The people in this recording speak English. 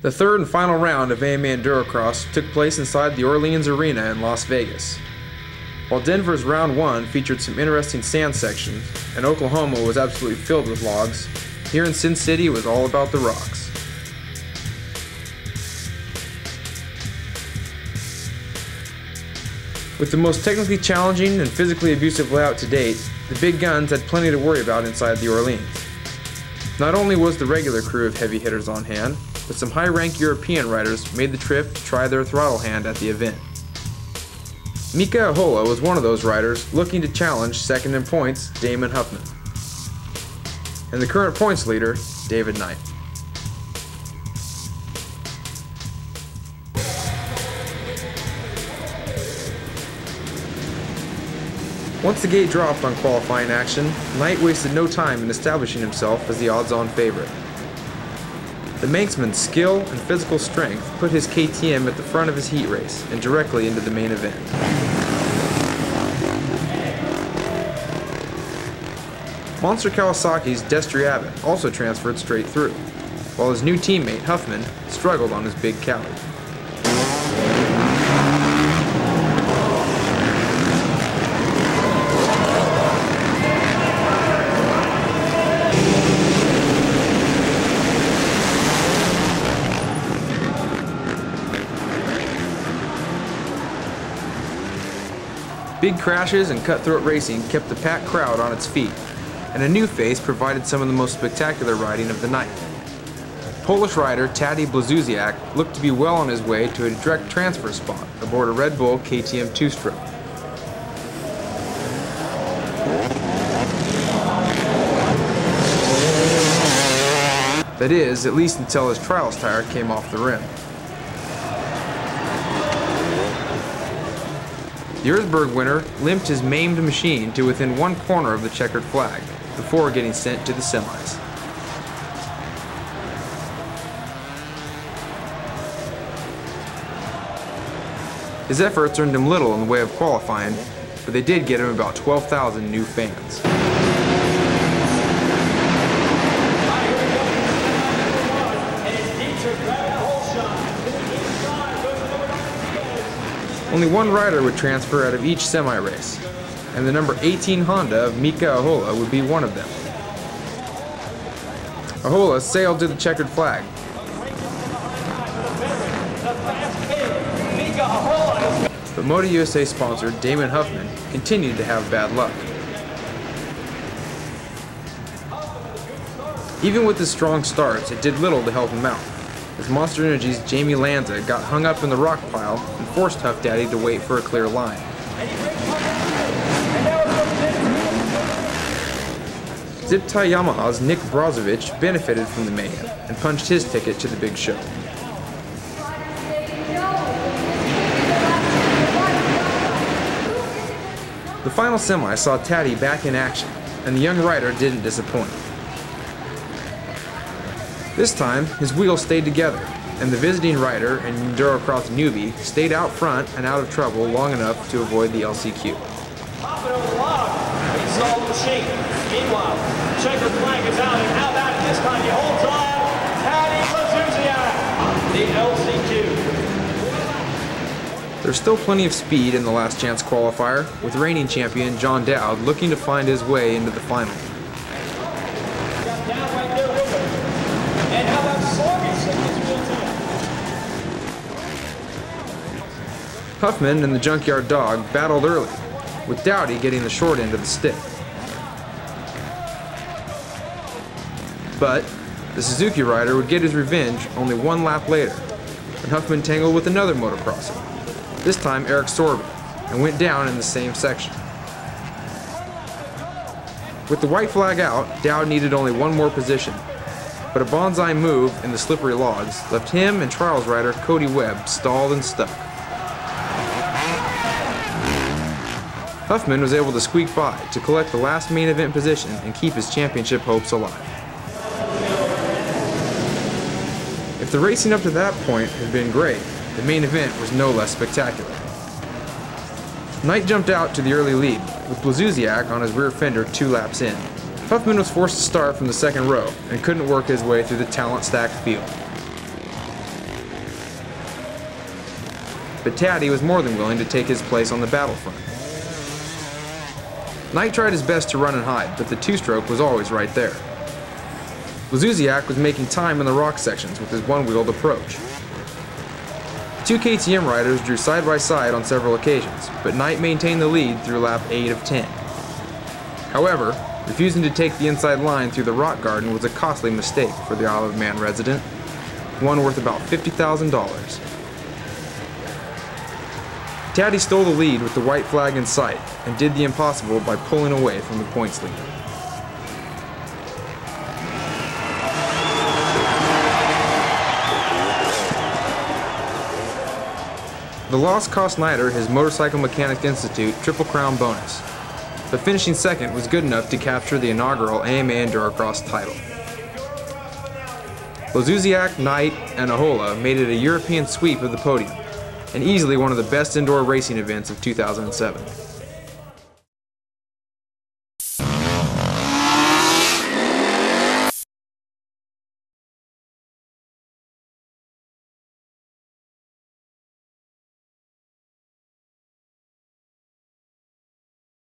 The third and final round of AMA Endurocross took place inside the Orleans Arena in Las Vegas. While Denver's round 1 featured some interesting sand sections, and Oklahoma was absolutely filled with logs, here in Sin City it was all about the rocks. With the most technically challenging and physically abusive layout to date, the big guns had plenty to worry about inside the Orleans. Not only was the regular crew of heavy hitters on hand, but some high-ranked European riders made the trip to try their throttle hand at the event. Mika Ahola was one of those riders looking to challenge second in points Damon Huffman, and the current points leader, David Knight. Once the gate dropped on qualifying action, Knight wasted no time in establishing himself as the odds-on favorite. The Manxman's skill and physical strength put his KTM at the front of his heat race and directly into the main event. Monster Kawasaki's Destry Abbott also transferred straight through, while his new teammate Huffman struggled on his big Cali. Big crashes and cutthroat racing kept the packed crowd on its feet, and a new face provided some of the most spectacular riding of the night. Polish rider Tadej Blazusiak looked to be well on his way to a direct transfer spot aboard a Red Bull KTM 2-stroke. That is, at least until his trials tire came off the rim. The Erzberg winner limped his maimed machine to within one corner of the checkered flag before getting sent to the semis. His efforts earned him little in the way of qualifying, but they did get him about 12,000 new fans. Only one rider would transfer out of each semi-race, and the number 18 Honda of Mika Ahola would be one of them. Ahola sailed to the checkered flag. But Moto USA sponsor Damon Huffman continued to have bad luck. Even with his strong starts, it did little to help him out, as Monster Energy's Jamie Lanza got hung up in the rock pile and forced Huff Daddy to wait for a clear line. Zip Tie Yamaha's Nick Brozovic benefited from the mayhem and punched his ticket to the big show. The final semi saw Taddy back in action, and the young rider didn't disappoint. This time, his wheels stayed together, and the visiting rider and Endurocross newbie stayed out front and out of trouble long enough to avoid the LCQ. Popping over the log, installed the machine. Meanwhile, checkered flag is out, and how about it this time? He holds on. Tadej Blazusiak, the LCQ. There's still plenty of speed in the last chance qualifier, with reigning champion John Dowd looking to find his way into the final. And how about Huffman and the Junkyard Dog battled early, with Dowdy getting the short end of the stick. But the Suzuki rider would get his revenge only one lap later, when Huffman tangled with another motocrosser, this time Eric Sorben, and went down in the same section. With the white flag out, Dowd needed only one more position, but a bonsai move in the slippery logs left him and trials rider Cody Webb stalled and stuck. Huffman was able to squeak by to collect the last main event position and keep his championship hopes alive. If the racing up to that point had been great, the main event was no less spectacular. Knight jumped out to the early lead, with Blazusiak on his rear fender 2 laps in. Huffman was forced to start from the second row and couldn't work his way through the talent-stacked field. but Taddy was more than willing to take his place on the battlefront. Knight tried his best to run and hide, but the two-stroke was always right there. Lazuziak was making time in the rock sections with his one-wheeled approach. The two KTM riders drew side by side on several occasions, but Knight maintained the lead through lap 8 of 10. However, refusing to take the inside line through the rock garden was a costly mistake for the Isle of Man resident, one worth about $50,000. Taddy stole the lead with the white flag in sight and did the impossible by pulling away from the points leader. The loss cost Snyder his Motorcycle Mechanics Institute Triple Crown bonus, but finishing second was good enough to capture the inaugural AMA Endurocross title. Lazuziak, Knight, and Ahola made it a European sweep of the podium, and easily one of the best indoor racing events of 2007.